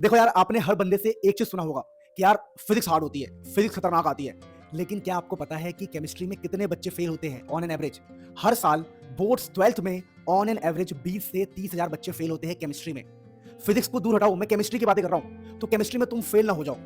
देखो यार, आपने हर बंदे से एक चीज सुना होगा कि यार फिजिक्स हार्ड होती है, फिजिक्स खतरनाक आती है। लेकिन क्या आपको पता है कि केमिस्ट्री में कितने बच्चे फेल होते हैं ऑन एन एवरेज? हर साल बोर्ड्स 12th में ऑन एन एवरेज 20 से 30 हजार बच्चे फेल होते हैं केमिस्ट्री में। फिजिक्स को दूर हटाओ, मैं केमिस्ट्री की बातें कर रहा हूं, तो केमिस्ट्री में तुम फेल ना हो जाओ।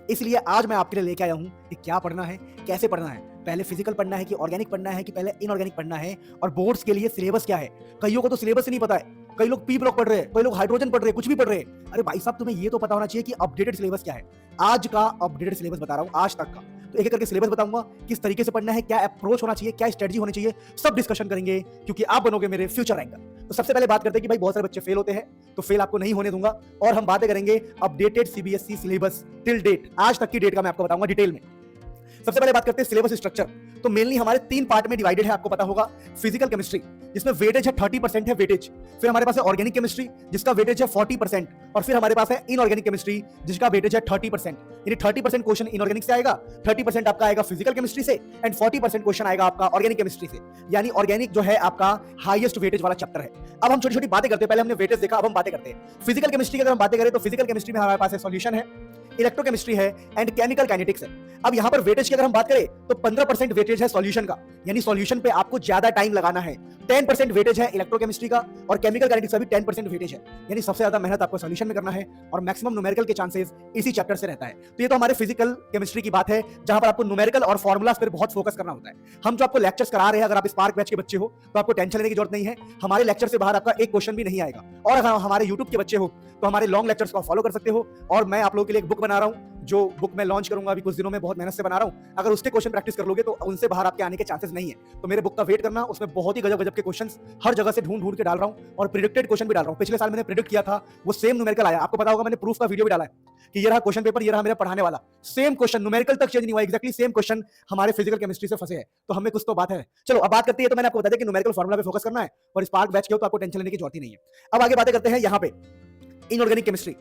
इसलिए आज मैं आपके लिए लेके आया हूं कि क्या पढ़ना है, कैसे पढ़ना है। पहले फिजिकल पढ़ना है कि ऑर्गेनिक पढ़ना है कि पहले इनऑर्गेनिक पढ़ना है, और बोर्ड्स के लिए सिलेबस क्या है। कईयों को तो सिलेबस ही नहीं पता है। कई लोग पी ब्लॉक पढ़ रहे हैं, कई लोग हाइड्रोजन पढ़ रहे हैं, कुछ भी पढ़ रहे हैं। अरे भाई साहब, तुम्हें ये तो पता होना चाहिए कि अपडेटेड सिलेबस क्या है। आज का अपडेटेड सिलेबस बता रहा हूं, आज तक का। तो एक एक करके सिलेबस बताऊंगा, किस तरीके से पढ़ना है, क्या अप्रोच होना चाहिए, क्या स्ट्रेटजी होनी चाहिए, सब डिस्कशन करेंगे, क्योंकि आप बनोगे मेरे फ्यूचर रैंकर। तो सबसे पहले बात करते हैं कि भाई बहुत सारे बच्चे फेल होते हैं, तो फेल आपको नहीं होने दूंगा। और हम बातें करेंगे updated CBSE syllabus till date, आज तक की डेट का मैं आपको बताऊंगा डिटेल में। सबसे पहले बात करते हैं सिलेबस स्ट्रक्चर। तो मेनली हमारे 3 पार्ट में डिवाइडेड है, आपको पता होगा। फिजिकल केमिस्ट्री, जिसमें वेटेज है 30% है वेटेज। फिर हमारे पास है ऑर्गेनिक केमिस्ट्री, जिसका वेटेज है 40%। और फिर हमारे पास है इनऑर्गेनिक केमिस्ट्री, जिसका वेटेज है 30%। यानी 30% क्वेश्चन इनऑर्गेनिक से आएगा, 30% आपका आएगा फिजिकल केमिस्ट्री से, एंड 40% क्वेश्चन आएगा आपका ऑर्गेनिक केमिस्ट्री से। यानी ऑर्गेनिक जो है आपका हाईएस्ट वेटेज वाला चैप्टर है। अब हम छोटी छोटी बातें करते हैं, पहले हमने वेटेज देखा, अब हम बातें करते हैं फिजिकल केमिस्ट्री की। अगर हम बातें करें तो फिजिकल केमिस्ट्री में हमारे पास है सॉल्यूशन है, इलेक्ट्रोकेमिस्ट्री है, एंड केमिकल काइनेटिक्स है। अब यहां पर वेटेज की अगर हम बात करें तो 15% वेटेज है सॉल्यूशन का, यानी सॉल्यूशन पे आपको ज्यादा टाइम लगाना है। 10% वेटेज है इलेक्ट्रोकेमिस्ट्री का, और केमिकल काइनेटिक्स का भी 10% वेटेज है। यानी सबसे ज्यादा मेहनत आपको सॉल्यूशन में करना है, और मैक्सिमम न्यूमेरिकल के चांसेस इसी चैप्टर से रहता है। तो ये तो हमारे फिजिकल केमिस्ट्री की बात है, जहां पर आपको न्यूमेरिकल और फॉर्मुलास पर बहुत फोकस करना होता है। हम जो आपको लेक्चर्स करा रहे हैं, अगर आप स्पार्क बैच के बच्चे हो तो आपको टेंशन लेने की जरूरत नहीं है। हमारे लेक्चर से बाहर आपका एक क्वेश्चन भी नहीं आएगा। और अगर हमारे यूट्यूब के बच्चे हो तो हमारे लॉन्ग लेक्चर्स को फॉलो कर सकते हो। और मैं आप लोगों के लिए एक बुक बना रहा हूं, जो बुक मैं लॉन्च करूंगा अभी कुछ दिनों में, बहुत मेहनत से बना रहा हूं। अगर उसके क्वेश्चन प्रैक्टिस कर लोगे तो उनसे बाहर आपके आने के चांसेस नहीं है। तो मेरे बुक का वेट करना, उसमें बहुत ही गजब गजब के क्वेश्चंस हर जगह से ढूंढ ढूंढ के डाल रहा हूं, और प्रिडिक्टेड क्वेश्चन भी डाल रहा हूं। पिछले साल मैंने प्रिडिक्ट किया था, वो सेम न्यूमेरिकल आया। आपको पता होगा, मैंने प्रूफ का वीडियो भी डाला है कि ये रहा क्वेश्चन पेपर, ये रहा मेरा पढ़ाने वाला। सेम क्वेश्चन, न्यूमेरिकल तक चेंज नहीं हुआ, एक्जैक्टली सेम क्वेश्चन हमारे फिजिकल केमिस्ट्री से फंसे हैं। तो हमें कुछ तो बात है। चलो अब बात करते हैं, तो मैंने आपको बता दिया कि न्यूमेरिकल फॉर्मुला पे फोकस करना है, और स्पार्क बैच के हो तो आपको टेंशन लेने की जरूरत ही नहीं है। अब आगे बातें करते हैं यहां पे इनऑर्गेनिक केमिस्ट्री।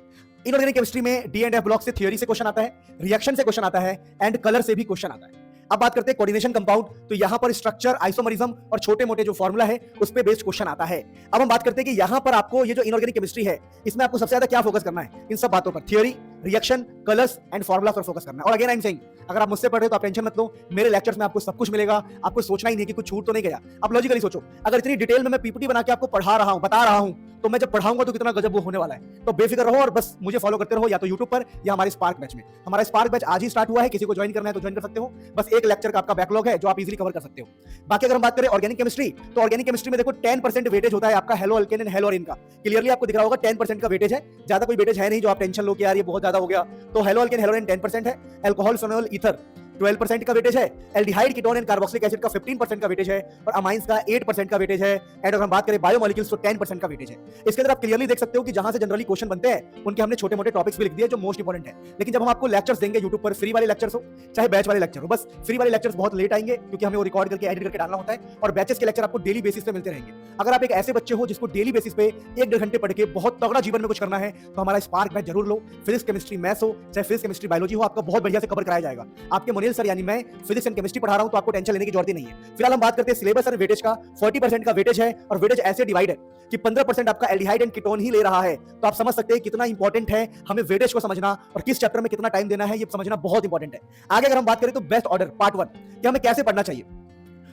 इनऑर्गेनिक केमिस्ट्री में डी एंड एफ ब्लॉक से थ्योरी से क्वेश्चन आता है, रिएक्शन से क्वेश्चन आता है, एंड कलर से भी क्वेश्चन आता है। अब बात करते हैं कोऑर्डिनेशन कंपाउंड। तो यहां पर स्ट्रक्चर, आइसोमरिज्म और छोटे मोटे जो फॉर्मूला है उस पे बेस्ड क्वेश्चन आता है। अब हम बात करते हैं कि यहां पर आपको ये जो इनऑर्गेनिक केमिस्ट्री है, इसमें आपको सबसे ज्यादा क्या फोकस करना है, इन सब बातों पर, theory, reaction, colours and formula पर फोकस करना है। और अगेन आई एम सेइंग, अगर आप मुझसे पढ़ रहे हो तो आप टेंशन मत लो, मेरे लेक्चर्स में आपको सब कुछ मिलेगा। आपको सोचना ही नहीं कि कुछ छूट तो नहीं गया। अब लॉजिकली सोचो, अगर इतनी डिटेल में मैं पीपीटी बना के आपको पढ़ा रहा हूं, बता रहा हूं, तो मैं जब पढ़ाऊंगा तो कितना गजब वो होने वाला है। तो बेफिक्र रहो और बस मुझे फॉलो करते रहो, या तो यूट्यूब पर या हमारे स्पार्क बैच में। हमारा स्पार्क बैच आज ही स्टार्ट हुआ है, किसी को ज्वाइन करना है तो ज्वाइन कर सकते हो। बस एक लेक्चर का आपका बैकलॉग है जो आप इजीली कवर कर सकते हो। बाकी अगर हम बात करें ऑर्गेनिक केमिस्ट्री, तो ऑर्गेनिक केमिस्ट्री में देखो 10% वेटेज होता है आपका hello alkane and hello Areen का। क्लियरली आपको दिख रहा होगा 10% का वेटेज है, ज्यादा कोई वेटेज है नहीं जो आप टेंशन लो कि यार ये बहुत ज्यादा हो गया। तो हेलो अल्केन हेलो अरीन 10% है, अल्कोहल फेनोल ईथर 12% का वेटेज है, aldehyde ketone and carboxylic acid का 15% का वेटेज है, और अमाइंस का 8% का वेटेज है। एंड अगर हम बात करें बायोमोलिक्यूल्स तो 10% का वेटेज है। इसके अंदर आप क्लियरली देख सकते हो कि जहां से जनरली क्वेश्चन बनते हैं उनके हमने छोटे मोटे टॉपिक्स भी लिख दिए जो मोस्ट इंपोर्टेंट है। लेकिन जब हम आपको लेक्चर्स देंगे यूट्यूब पर, फ्री वाले लेक्चर्स हो चाहे बैच वाले लेक्चर हो, बस फ्री वाले लेक्चर्स बहुत लेट आएंगे क्योंकि हमें वो रिकॉर्ड करके एडिट करके डालना होता है, और बैचेस के लेक्चर आपको डेली बेसिस पे मिलते रहेंगे। अगर आप एक ऐसे बच्चे हो जिसको डेली बेसिस पे 1-1.5 घंटे पढ़ के बहुत तगड़ा जीवन में कुछ करना है, तो हमारा स्पार्क बैच जरूर लो। फिजिक्स केमिस्ट्री मैथ्स हो चाहे फिजिक्स केमिस्ट्री बायोलॉजी हो, आपका बहुत बढ़िया से कवर कराया जाएगा। आपके मुनील सर यानी मैं फिजिक्स एंड केमिस्ट्री पढ़ा रहा हूं, तो आपको टेंशन लेने की जरूरत ही नहीं है। फिलहाल हम बात करते हैं सिलेबस और वेटेज का। 40% का वेटेज है, और वेटेज ऐसे डिवाइड है कि 15% आपका एल्डिहाइड एंड कीटोन ही ले रहा है। तो आप समझ सकते हैं कितना इंपॉर्टेंट है हमें वेटेज को समझना, और किस चैप्टर में कितना टाइम देना है ये समझना बहुत इंपॉर्टेंट है। आगे अगर हम बात करें तो बेस्ट ऑर्डर पार्ट 1 कि हमें कैसे पढ़ना चाहिए।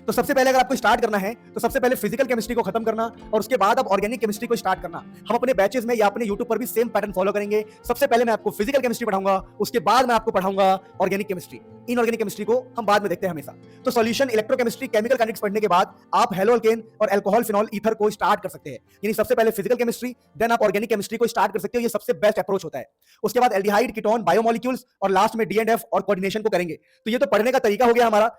तो सबसे पहले अगर आपको स्टार्ट करना है तो सबसे पहले फिजिकल केमिस्ट्री को खत्म करना, और उसके बाद अब ऑर्गेनिक केमिस्ट्री को स्टार्ट करना। हम अपने बैचेस में या अपने यूट्यूब पर भी सेम पैटर्न फॉलो करेंगे। सबसे पहले मैं आपको फिजिकल केमिस्ट्री पढ़ाऊंगा, उसके बाद मैं आपको पढ़ाऊंगा ऑर्गेनिक केमिस्ट्री। इनऑर्गेनिक केमिस्ट्री को हम बाद में देखते हैं हमेशा। तो सॉल्यूशन, इलेक्ट्रोकेमिस्ट्री, केमिकल काइनेटिक्स पढ़ने के बाद आप हेलो अल्केन और अल्कोहल फिनॉल ईथर को स्टार्ट कर सकते हैं। यानी सबसे पहले फिजिकल केमिस्ट्री, देन आप ऑर्गेनिक केमिस्ट्री को स्टार्ट कर सकते हो। ये सबसे बेस्ट अप्रोच होता है। उसके बाद एल्डिहाइड, कीटोन, बायोमोलिक्यूल्स, और लास्ट में डी एंड एफ और कोऑर्डिनेशन को करेंगे। तो ये तो पढ़ने का तरीका हो गया हमारा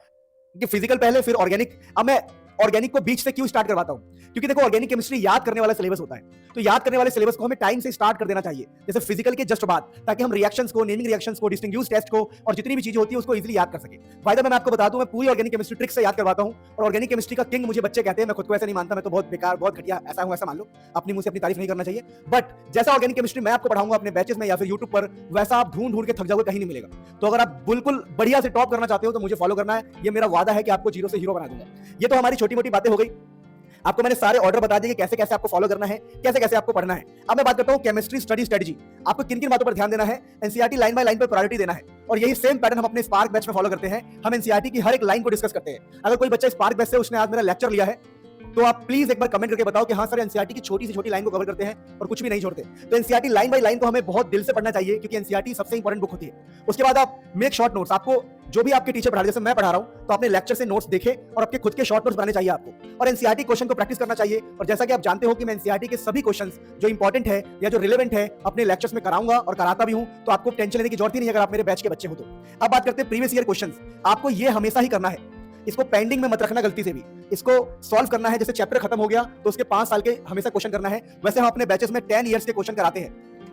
कि फिजिकल पहले फिर ऑर्गेनिक। अब मैं ऑर्गेनिक को बीच से क्यों स्टार्ट करवाता हूं, क्योंकि देखो ऑर्गेनिक केमिस्ट्री याद करने वाला सिलेबस होता है। तो याद करने वाले सिलेबस को हमें टाइम से स्टार्ट कर देना चाहिए, जैसे फिजिकल के जस्ट बाद, ताकि हम रिएक्शंस को, नेमिंग रिएक्शंस को, डिस्टिंग्विश टेस्ट को, और जितनी भी चीजें होती है उसको इजीली याद कर सके। फायदा मैं आपको बता दूं, मैं पूरी ऑर्गेनिक केमिस्ट्री ट्रिक से याद करवाता हूं, और ऑर्गेनिक केमिस्ट्री का किंग मुझे बच्चे कहते हैं। मैं खुद को ऐसा नहीं मानता, मैं तो बहुत बेकार, बहुत घटिया ऐसा हूं, ऐसा मान लो। अपनी मुझे अपनी तारीफ नहीं करना चाहिए, बट जैसा ऑर्गेनिक केमिस्ट्री मैं आपको पढ़ाऊंगा अपने बैचेस में या फिर यूट्यूब पर, वैसा आप ढूंढ ढूंढ के थक जाओगे, कहीं नहीं मिलेगा। तो अगर आप बिल्कुल बढ़िया से टॉप करना चाहते हो तो मुझे फॉलो करना है। ये मेरा वादा है कि आपको जीरो से हीरो बना दूंगा। ये तो हमारी छोटी मोटी बातें हो गई। आपको मैंने सारे ऑर्डर बता दिए कि कैसे कैसे आपको फॉलो करना है, कैसे कैसे आपको पढ़ना है। अब मैं बात करता हूँ केमिस्ट्री स्टडी स्ट्रेटजी। आपको किन किन बातों पर ध्यान देना है, एनसीईआरटी लाइन बाय लाइन पर प्रायोरिटी देना है। और यही सेम पैटर्न हम अपने स्पार्क बैच में फॉलो करते हैं। हम एनसीईआरटी की हर एक लाइन को डिस्कस करते हैं। अगर कोई बच्चा स्पार्क बैच से उसने आज मेरा लेक्चर लिया है तो आप प्लीज एक बार कमेंट करके बताओ कि हाँ सर एनसीईआरटी की छोटी से छोटी लाइन को कवर करते हैं और कुछ भी नहीं छोड़ते। तो एनसीईआरटी लाइन बाय लाइन को हमें बहुत दिल से पढ़ना चाहिए, क्योंकि एनसीईआरटी सबसे इंपॉर्टेंट बुक होती है। उसके बाद आप मेक शॉर्ट नोट्स। आपको जो भी आपके टीचर पढ़ा रहे, जैसे मैं पढ़ा रहा हूं, तो अपने लेक्चर से नोट्स देखें और आपके खुद के शॉर्ट नोट्स बनाने चाहिए आपको। और एनसीईआरटी क्वेश्चन को प्रैक्टिस करना चाहिए। और जैसा कि आप जानते हो कि मैं एनसीईआरटी के सभी क्वेश्चंस जो इंपॉर्टेंट है या जो रिलेवेंट है अपने लेक्चर्स में कराऊंगा और कराता भी हूं, तो आपको टेंशन लेने की जरूरत ही नहीं अगर आप मेरे बैच के बच्चे हो तो। अब बात करते हैं प्रीवियस ईयर क्वेश्चंस। आपको ये हमेशा ही करना है, इसको पेंडिंग में मत रखना गलती से भी। इसको सॉल्व करना है। जैसे चैप्टर खत्म हो गया तो उसके 5 साल के हमेशा क्वेश्चन करना है। वैसे हम अपने बैचेस में 10 इयर्स के क्वेश्चन कराते हैं।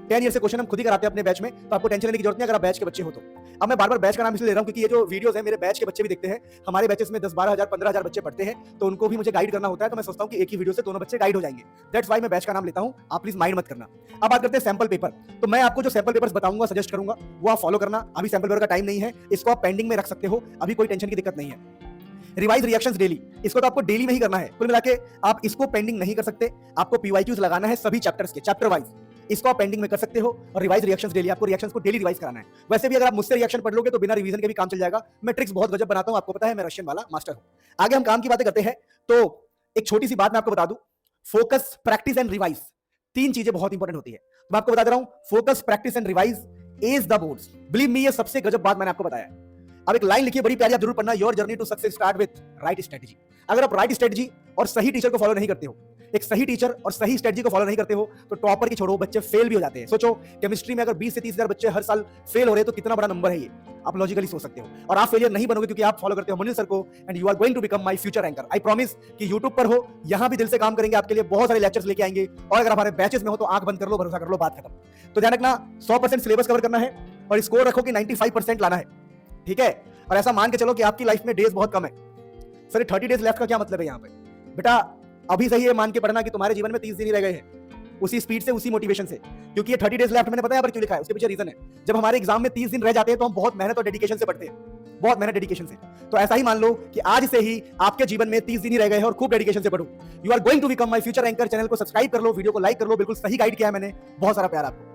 10 इयर्स के क्वेश्चन हम खुद ही कराते हैं अपने बैच में, तो आपको टेंशन लेने की जरूरत नहीं अगर आप बैच के बच्चे हो तो। अब मैं बार-बार बैच का नाम इसलिए ले रहा हूं क्योंकि ये जो वीडियोस है मेरे बैच के बच्चे भी देखते हैं। हमारे बैचेस में 10-12 हजार 15 हजार बच्चे पढ़ते हैं, तो उनको भी मुझे गाइड करना होता है। तो मैं सोचता हूं कि एक ही वीडियो से दोनों बच्चे गाइड हो जाएंगे। दैट्स व्हाई मैं बैच का नाम लेता हूं। आप प्लीज माइंड मत करना। अब बात करते हैं सैंपल पेपर। तो मैं आपको जो सैंपल पेपर्स बताऊंगा, सजेस्ट करूंगा, वो आप फॉलो करना। अभी सैंपल पेपर का टाइम नहीं है, इसको आप पेंडिंग में रख सकते हो, अभी कोई टेंशन की दिक्कत नहीं है। रिवाइज रिएक्शंस डेली, इसको तो आपको डेली में ही करना है। कुल मिला के आप इसको पेंडिंग नहीं कर सकते। आपको पीवाईक्यूज लगाना है सभी चैप्टर्स के, चैप्टर वाइज। इसको आप पेंडिंग में कर सकते हो। और रिवाइज रिएक्शंस डेली, आपको रिएक्शंस को डेली रिवाइज कराना है। वैसे भी अगर आप मुझसे रिएक्शन पढ़ लोगे तो बिना रिवीजन के भी काम चल जाएगा। मैं ट्रिक्स बहुत गजब बनाता हूं, आपको पता है, मैं रशियन वाला मास्टर हूं। आगे हम काम की बातें करते हैं, तो एक छोटी सी बात मैं आपको बता दूं। फोकस, प्रैक्टिस एंड रिवाइज, 3 चीजें बहुत इंपॉर्टेंट होती है। मैं आपको बता दे रहा हूं, focus, practice and revise is the boards. Believe me, ये सबसे गजब बात मैंने आपको बताया। अब एक लाइन लिखिए बड़ी प्यारी, आप जरूर पढ़ना। Your journey to success start with right strategy. अगर आप राइट स्ट्रेटजी और सही टीचर को फॉलो नहीं करते हो, एक सही टीचर और सही स्ट्रेटजी को फॉलो नहीं करते हो, तो टॉपर की छोड़ो, बच्चे फेल भी हो जाते हैं। सोचो, केमिस्ट्री में अगर 20 से 30 हजार बच्चे हर साल फेल हो रहे हैं तो कितना बड़ा नंबर है ये। आप लॉजिकली सोच सकते हो। और आप फेलियर नहीं बनोगे क्योंकि आप फॉलो करते हो मुनील सर को, and you are going to become my future anchor. I promise कि यूट्यूब पर हो, यहां भी दिल से काम करेंगे, आपके लिए बहुत सारे लेक्चर्स लेके आएंगे। और अगर हमारे बैचेस में हो तो आंख बंद कर लो, भरोसा कर लो, बात खत्म। तो ध्यान रखना, 100% सिलेबस कवर करना है और स्कोर रखो कि 95% लाना है, ठीक है। और ऐसा मान के चलो कि आपकी लाइफ में डेज बहुत कम है। सर 30 डेज लेफ्ट का क्या मतलब है यहाँ पे? बेटा अभी से ही ये मान के पढ़ना कि तुम्हारे जीवन में 30 दिन ही रह गए हैं, उसी स्पीड से, उसी मोटिवेशन से। क्योंकि ये 30 डेज लेफ्ट मैंने बताया पर क्यों लिखा है, उसके पीछे रीजन है। जब हमारे एग्जाम में 30 दिन रह जाते हैं तो हम बहुत मेहनत और डेडिकेशन से पढ़ते हैं, बहुत मेहनत डेडिकेशन से। तो ऐसा ही मान लो कि आज से ही आपके जीवन में 30 दिन ही रह गए हैं और खूब डेडिकेशन से पढ़ो। You are going to become my future anchor. Channel को सब्सक्राइब कर लो, वीडियो को लाइक कर लो, बिल्कुल सही गाइड किया है मैंने। बहुत सारा प्यार आपको।